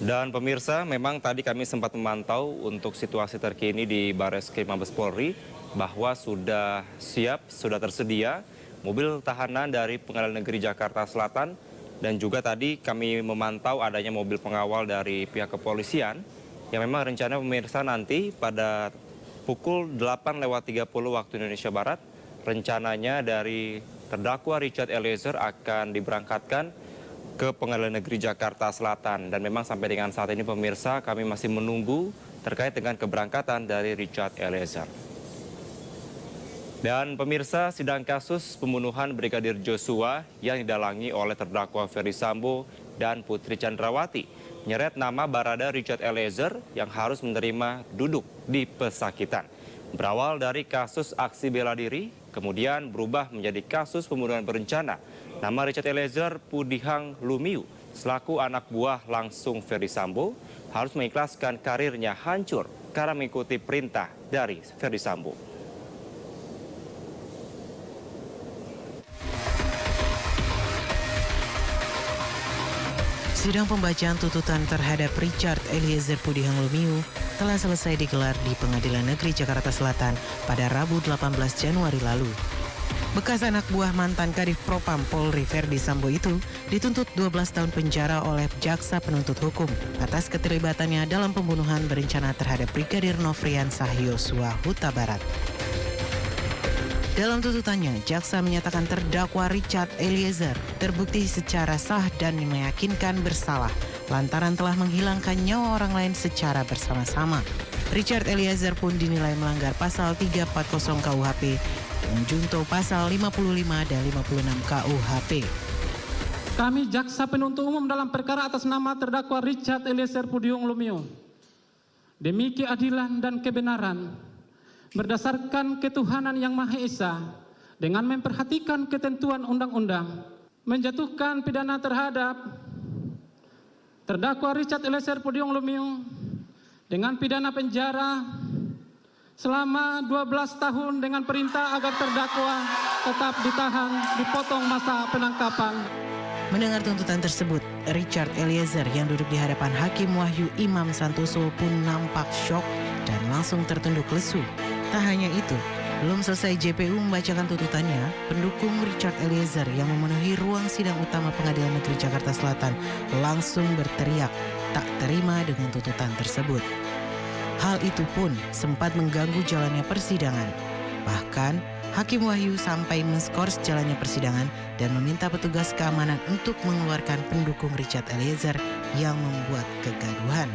Dan pemirsa, memang tadi kami sempat memantau untuk situasi terkini di Bareskrim Mabes Polri bahwa sudah siap, sudah tersedia mobil tahanan dari Pengadilan Negeri Jakarta Selatan dan juga tadi kami memantau adanya mobil pengawal dari pihak kepolisian yang memang rencana pemirsa nanti pada pukul 8.30 waktu Indonesia Barat rencananya dari terdakwa Richard Eliezer akan diberangkatkan ke Pengadilan Negeri Jakarta Selatan. Dan memang sampai dengan saat ini pemirsa kami masih menunggu terkait dengan keberangkatan dari Richard Eliezer. Dan pemirsa, sidang kasus pembunuhan Brigadir Joshua yang didalangi oleh terdakwa Ferdy Sambo dan Putri Chandrawati menyeret nama Barada Richard Eliezer yang harus menerima duduk di pesakitan. Berawal dari kasus aksi bela diri, kemudian berubah menjadi kasus pembunuhan berencana. Nama Richard Eliezer Pudihang Lumiu selaku anak buah langsung Ferdy Sambo harus mengikhlaskan karirnya hancur karena mengikuti perintah dari Ferdy Sambo. Sidang pembacaan tuntutan terhadap Richard Eliezer Pudihang Lumiu telah selesai digelar di Pengadilan Negeri Jakarta Selatan pada Rabu 18 Januari lalu. Bekas anak buah mantan Kadif Propam Polri Ferdy Sambo itu dituntut 12 tahun penjara oleh jaksa penuntut hukum atas keterlibatannya dalam pembunuhan berencana terhadap Brigadir Nofriansah Yosua Huta Barat. Dalam tuntutannya, jaksa menyatakan terdakwa Richard Eliezer terbukti secara sah dan meyakinkan bersalah lantaran telah menghilangkan nyawa orang lain secara bersama-sama. Richard Eliezer pun dinilai melanggar pasal 340 KUHP menjunto pasal 55 dan 56 KUHP. Kami jaksa penuntut umum dalam perkara atas nama terdakwa Richard Eliezer Pudihang Lumiu demi keadilan dan kebenaran berdasarkan ketuhanan yang Maha Esa dengan memperhatikan ketentuan undang-undang menjatuhkan pidana terhadap terdakwa Richard Eliezer Pudihang Lumiu dengan pidana penjara selama 12 tahun dengan perintah agar terdakwa tetap ditahan dipotong masa penangkapan. Mendengar tuntutan tersebut, Richard Eliezer yang duduk di hadapan Hakim Wahyu Imam Santoso pun nampak syok dan langsung tertunduk lesu. Tak hanya itu, belum selesai JPU membacakan tuntutannya, pendukung Richard Eliezer yang memenuhi ruang sidang utama Pengadilan Negeri Jakarta Selatan langsung berteriak tak terima dengan tuntutan tersebut. Hal itu pun sempat mengganggu jalannya persidangan. Bahkan, Hakim Wahyu sampai menskors jalannya persidangan dan meminta petugas keamanan untuk mengeluarkan pendukung Richard Eliezer yang membuat kegaduhan.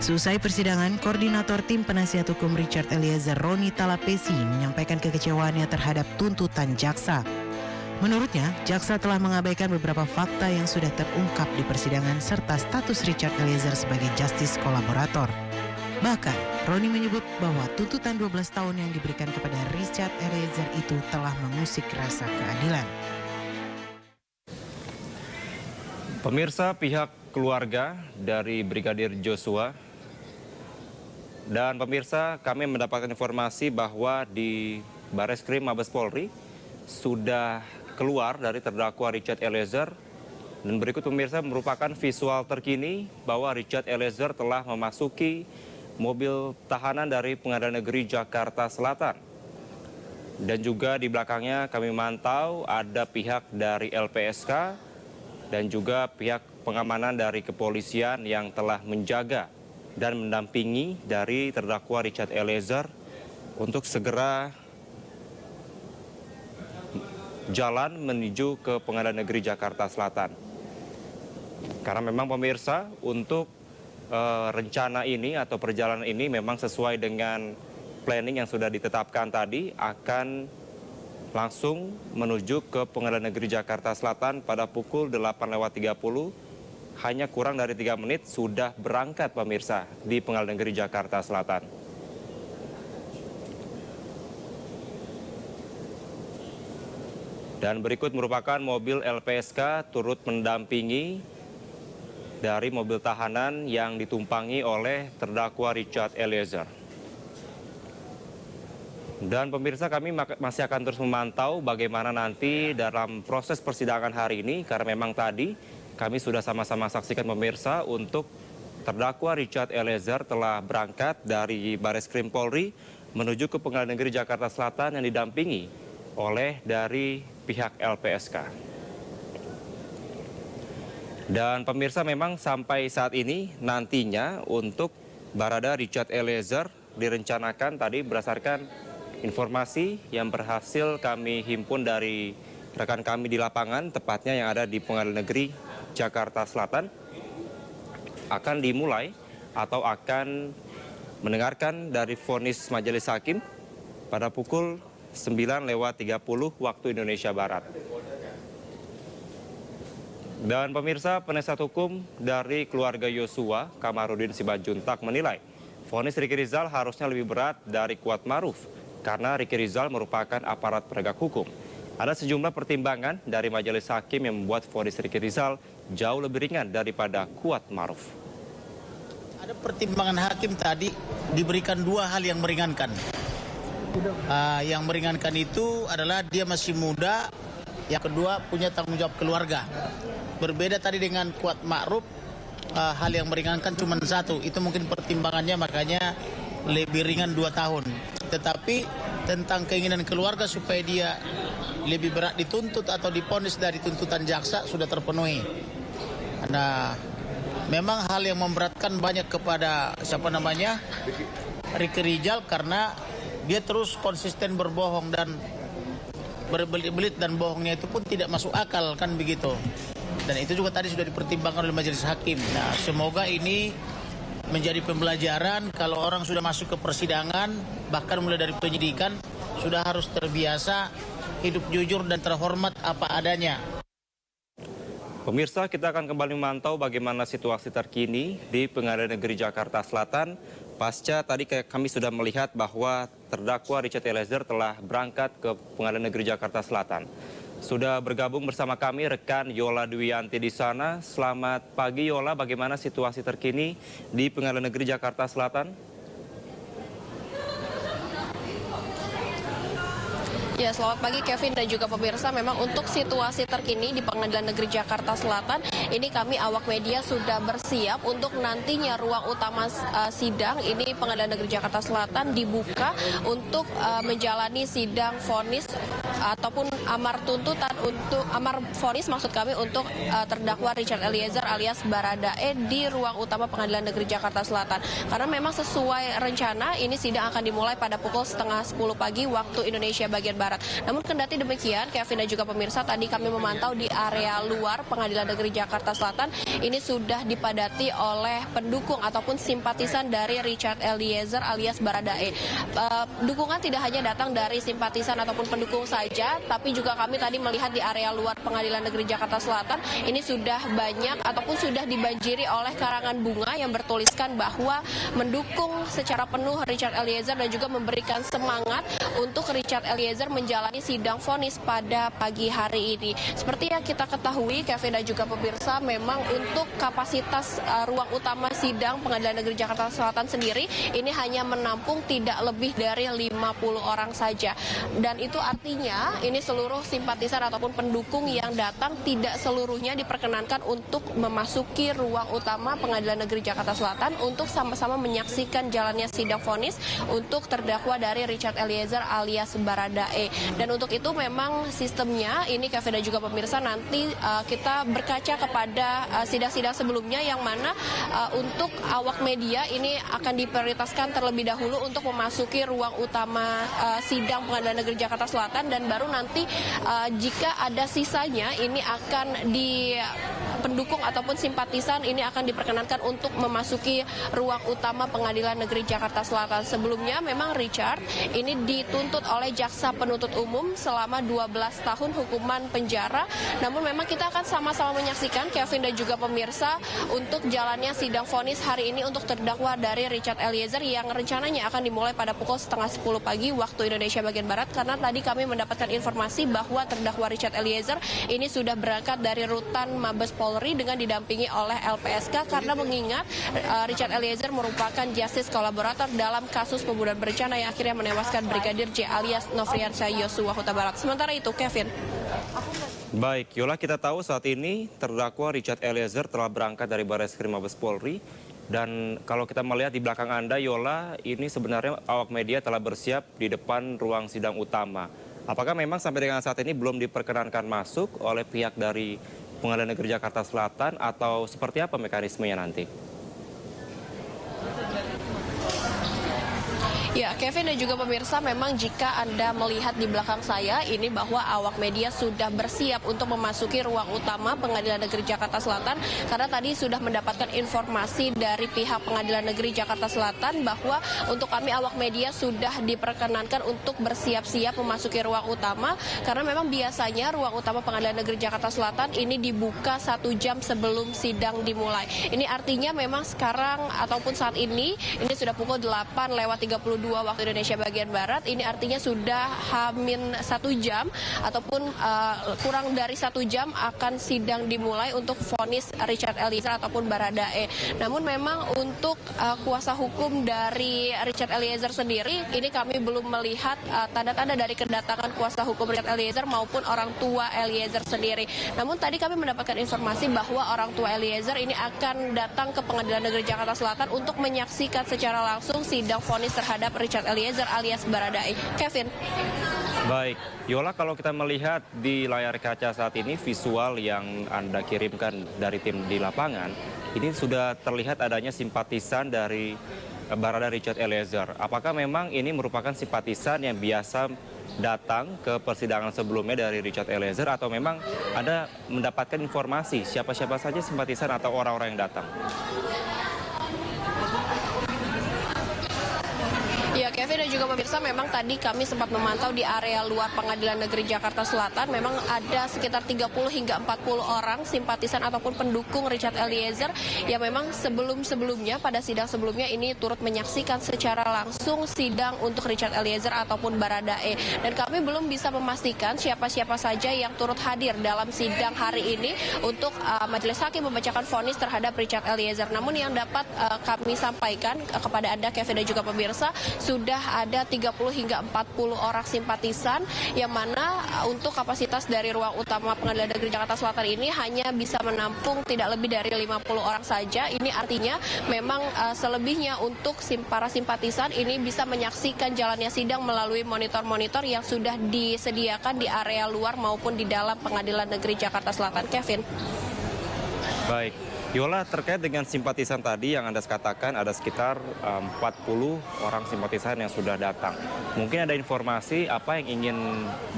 Seusai persidangan, Koordinator Tim Penasihat Hukum Richard Eliezer, Roni Talapesi, menyampaikan kekecewaannya terhadap tuntutan jaksa. Menurutnya, jaksa telah mengabaikan beberapa fakta yang sudah terungkap di persidangan serta status Richard Eliezer sebagai justice kolaborator. Bahkan, Roni menyebut bahwa tuntutan 12 tahun yang diberikan kepada Richard Eliezer itu telah mengusik rasa keadilan. Pemirsa, pihak keluarga dari Brigadir Joshua dan pemirsa, kami mendapatkan informasi bahwa di Bareskrim Mabes Polri sudah keluar dari terdakwa Richard Eliezer. Dan berikut pemirsa merupakan visual terkini bahwa Richard Eliezer telah memasuki mobil tahanan dari Pengadilan Negeri Jakarta Selatan. Dan juga di belakangnya kami mantau ada pihak dari LPSK dan juga pihak pengamanan dari kepolisian yang telah menjaga dan mendampingi dari terdakwa Richard Eliezer untuk segera jalan menuju ke Pengadilan Negeri Jakarta Selatan. Karena memang pemirsa, untuk rencana ini atau perjalanan ini memang sesuai dengan planning yang sudah ditetapkan tadi, akan langsung menuju ke Pengadilan Negeri Jakarta Selatan pada pukul 8.30. Hanya kurang dari 3 menit sudah berangkat pemirsa di Pengadilan Negeri Jakarta Selatan. Dan berikut merupakan mobil LPSK turut mendampingi dari mobil tahanan yang ditumpangi oleh terdakwa Richard Eliezer. Dan pemirsa, kami masih akan terus memantau bagaimana nanti dalam proses persidangan hari ini, karena memang tadi kami sudah sama-sama saksikan pemirsa untuk terdakwa Richard Eliezer telah berangkat dari Bareskrim Polri menuju ke Pengadilan Negeri Jakarta Selatan yang didampingi oleh dari pihak LPSK. Dan pemirsa, memang sampai saat ini nantinya untuk Barada Richard Eliezer direncanakan tadi berdasarkan informasi yang berhasil kami himpun dari rekan kami di lapangan, tepatnya yang ada di Pengadilan Negeri Jakarta Selatan, akan dimulai atau akan mendengarkan dari vonis majelis hakim pada pukul 9:30 waktu Indonesia Barat. Dan pemirsa, penasihat hukum dari keluarga Yosua, Kamarudin Simanjuntak, menilai vonis Ricky Rizal harusnya lebih berat dari Kuat Maruf karena Ricky Rizal merupakan aparat penegak hukum. Ada sejumlah pertimbangan dari majelis hakim yang membuat vonis Ricky Rizal jauh lebih ringan daripada Kuat Maruf. Ada pertimbangan hakim tadi diberikan dua hal yang meringankan. Yang meringankan itu adalah dia masih muda, yang kedua punya tanggung jawab keluarga. Berbeda tadi dengan Kuat Ma'ruf, hal yang meringankan cuma satu, itu mungkin pertimbangannya makanya lebih ringan 2 tahun. Tetapi tentang keinginan keluarga supaya dia lebih berat dituntut atau diponis dari tuntutan jaksa sudah terpenuhi. Nah, memang hal yang memberatkan banyak kepada Ricky Rizal karena dia terus konsisten berbohong dan berbelit-belit dan bohongnya itu pun tidak masuk akal, kan begitu. Dan itu juga tadi sudah dipertimbangkan oleh majelis hakim. Nah, semoga ini menjadi pembelajaran kalau orang sudah masuk ke persidangan, bahkan mulai dari penyidikan, sudah harus terbiasa hidup jujur dan terhormat apa adanya. Pemirsa, kita akan kembali memantau bagaimana situasi terkini di Pengadilan Negeri Jakarta Selatan. Pasca tadi kami sudah melihat bahwa terdakwa Richard Eliezer telah berangkat ke Pengadilan Negeri Jakarta Selatan. Sudah bergabung bersama kami rekan Yola Dwiyanti di sana. Selamat pagi Yola, bagaimana situasi terkini di Pengadilan Negeri Jakarta Selatan? Ya, selamat pagi Kevin dan juga pemirsa. Memang untuk situasi terkini di Pengadilan Negeri Jakarta Selatan, ini kami awak media sudah bersiap untuk nantinya ruang utama sidang ini Pengadilan Negeri Jakarta Selatan dibuka untuk menjalani sidang vonis ataupun amar tuntutan untuk amar vonis maksud kami untuk terdakwa Richard Eliezer alias Baradae di ruang utama Pengadilan Negeri Jakarta Selatan. Karena memang sesuai rencana ini sidang akan dimulai pada pukul 9:30 pagi waktu Indonesia bagian Barat. Namun kendati demikian, Kevin dan juga pemirsa, tadi kami memantau di area luar Pengadilan Negeri Jakarta Selatan ini sudah dipadati oleh pendukung ataupun simpatisan dari Richard Eliezer alias Baradae. Dukungan tidak hanya datang dari simpatisan ataupun pendukung saja, tapi juga kami tadi melihat di area luar Pengadilan Negeri Jakarta Selatan ini sudah banyak ataupun sudah dibanjiri oleh karangan bunga yang bertuliskan bahwa mendukung secara penuh Richard Eliezer dan juga memberikan semangat untuk Richard Eliezer menjalani sidang vonis pada pagi hari ini. Seperti yang kita ketahui, Kevin dan juga pemirsa, memang untuk kapasitas ruang utama sidang Pengadilan Negeri Jakarta Selatan sendiri ini hanya menampung tidak lebih dari 50 orang saja. Dan itu artinya ini seluruh simpatisan ataupun pendukung yang datang tidak seluruhnya diperkenankan untuk memasuki ruang utama Pengadilan Negeri Jakarta Selatan untuk sama-sama menyaksikan jalannya sidang vonis untuk terdakwa dari Richard Eliezer alias Baradae. Dan untuk itu memang sistemnya ini Kevin dan juga pemirsa nanti kita berkaca kepada sidang-sidang sebelumnya yang mana untuk awak media ini akan diprioritaskan terlebih dahulu untuk memasuki ruang utama sidang Pengadilan Negeri Jakarta Selatan dan baru nanti jika ada sisanya ini akan di pendukung ataupun simpatisan ini akan diperkenankan untuk memasuki ruang utama Pengadilan Negeri Jakarta Selatan. Sebelumnya memang Richard ini dituntut oleh jaksa penuntut umum selama 12 tahun hukuman penjara. Namun memang kita akan sama-sama menyaksikan Kevin dan juga pemirsa untuk jalannya sidang vonis hari ini untuk terdakwa dari Richard Eliezer yang rencananya akan dimulai pada pukul 9:30 pagi waktu Indonesia bagian Barat, karena tadi kami mendapatkan informasi bahwa terdakwa Richard Eliezer ini sudah berangkat dari rutan Mabes Polri dengan didampingi oleh LPSK karena mengingat Richard Eliezer merupakan justice kolaborator dalam kasus pembunuhan berencana yang akhirnya menewaskan Brigadir J alias Nofriansyah Yosua Huta Barat. Sementara itu, Kevin. Baik, Yola, kita tahu saat ini terdakwa Richard Eliezer telah berangkat dari Bareskrim Mabes Polri. Dan kalau kita melihat di belakang Anda, Yola, ini sebenarnya awak media telah bersiap di depan ruang sidang utama. Apakah memang sampai dengan saat ini belum diperkenankan masuk oleh pihak dari Pengadilan Negeri Jakarta Selatan atau seperti apa mekanismenya nanti? Ya, Kevin dan juga pemirsa, memang jika Anda melihat di belakang saya ini bahwa awak media sudah bersiap untuk memasuki ruang utama Pengadilan Negeri Jakarta Selatan karena tadi sudah mendapatkan informasi dari pihak Pengadilan Negeri Jakarta Selatan bahwa untuk kami awak media sudah diperkenankan untuk bersiap-siap memasuki ruang utama karena memang biasanya ruang utama Pengadilan Negeri Jakarta Selatan ini dibuka 1 jam sebelum sidang dimulai. Ini artinya memang sekarang ataupun saat ini sudah pukul 8:32 waktu Indonesia bagian Barat. Ini artinya sudah hamin 1 jam ataupun kurang dari 1 jam akan sidang dimulai untuk vonis Richard Eliezer ataupun Baradae. Namun memang untuk kuasa hukum dari Richard Eliezer sendiri, ini kami belum melihat tanda-tanda dari kedatangan kuasa hukum Richard Eliezer maupun orang tua Eliezer sendiri. Namun tadi kami mendapatkan informasi bahwa orang tua Eliezer ini akan datang ke Pengadilan Negeri Jakarta Selatan untuk menyaksikan secara langsung sidang vonis terhadap Richard Eliezer alias Baradae. Kevin. Baik, Yola, kalau kita melihat di layar kaca saat ini visual yang Anda kirimkan dari tim di lapangan, ini sudah terlihat adanya simpatisan dari Baradae Richard Eliezer. Apakah memang ini merupakan simpatisan yang biasa datang ke persidangan sebelumnya dari Richard Eliezer atau memang Anda mendapatkan informasi siapa-siapa saja simpatisan atau orang-orang yang datang? Ya, Kevin dan juga pemirsa, memang tadi kami sempat memantau di area luar Pengadilan Negeri Jakarta Selatan. Memang ada sekitar 30 hingga 40 orang simpatisan ataupun pendukung Richard Eliezer yang memang sebelumnya pada sidang sebelumnya ini turut menyaksikan secara langsung sidang untuk Richard Eliezer ataupun Baradae. Dan kami belum bisa memastikan siapa-siapa saja yang turut hadir dalam sidang hari ini untuk majelis hakim membacakan vonis terhadap Richard Eliezer. Namun yang dapat kami sampaikan kepada Anda, Kevin dan juga pemirsa, sudah ada 30 hingga 40 orang simpatisan yang mana untuk kapasitas dari ruang utama Pengadilan Negeri Jakarta Selatan ini hanya bisa menampung tidak lebih dari 50 orang saja. Ini artinya memang selebihnya untuk para simpatisan ini bisa menyaksikan jalannya sidang melalui monitor-monitor yang sudah disediakan di area luar maupun di dalam Pengadilan Negeri Jakarta Selatan. Kevin. Baik, Yola, terkait dengan simpatisan tadi yang Anda katakan ada sekitar 40 orang simpatisan yang sudah datang. Mungkin ada informasi apa yang ingin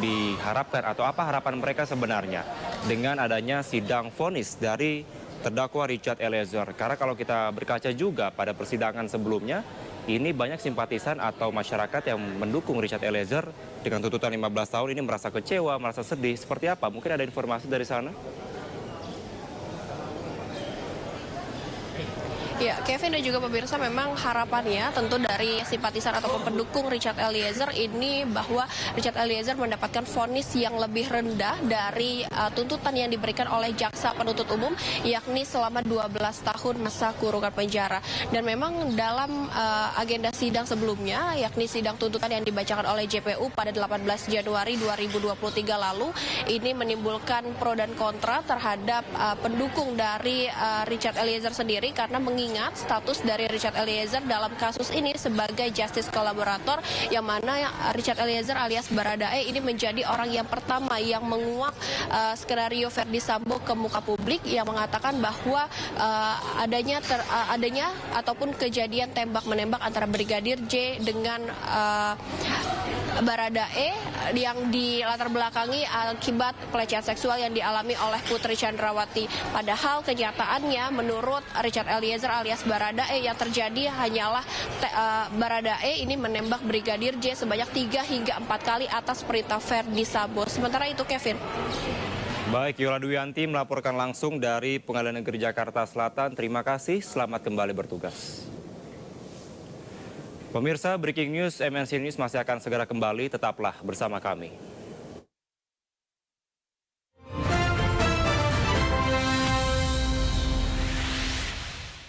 diharapkan atau apa harapan mereka sebenarnya dengan adanya sidang vonis dari terdakwa Richard Eliezer. Karena kalau kita berkaca juga pada persidangan sebelumnya, ini banyak simpatisan atau masyarakat yang mendukung Richard Eliezer dengan tuntutan 15 tahun ini merasa kecewa, merasa sedih. Seperti apa? Mungkin ada informasi dari sana? Ya, Kevin dan juga pemirsa, memang harapannya tentu dari simpatisan ataupun pendukung Richard Eliezer ini bahwa Richard Eliezer mendapatkan vonis yang lebih rendah dari tuntutan yang diberikan oleh jaksa penuntut umum, yakni selama 12 tahun masa kurungan penjara. Dan memang dalam agenda sidang sebelumnya, yakni sidang tuntutan yang dibacakan oleh JPU pada 18 Januari 2023 lalu, ini menimbulkan pro dan kontra terhadap pendukung dari Richard Eliezer sendiri karena mengingat status dari Richard Eliezer dalam kasus ini sebagai justice kolaborator, yang mana Richard Eliezer alias Baradae ini menjadi orang yang pertama yang menguak skenario Verdi Sambo ke muka publik yang mengatakan bahwa adanya ataupun kejadian tembak-menembak antara Brigadir J dengan Baradae yang dilatar belakangi akibat pelecehan seksual yang dialami oleh Putri Chandrawati. Padahal kenyataannya menurut Richard Eliezer alias Baradae yang terjadi hanyalah Baradae ini menembak Brigadir J sebanyak 3 hingga 4 kali atas perintah Verdi Sambo. Sementara itu, Kevin. Baik, Yola Duyanti melaporkan langsung dari Pengadilan Negeri Jakarta Selatan. Terima kasih, selamat kembali bertugas. Pemirsa, Breaking News MNC News masih akan segera kembali, tetaplah bersama kami.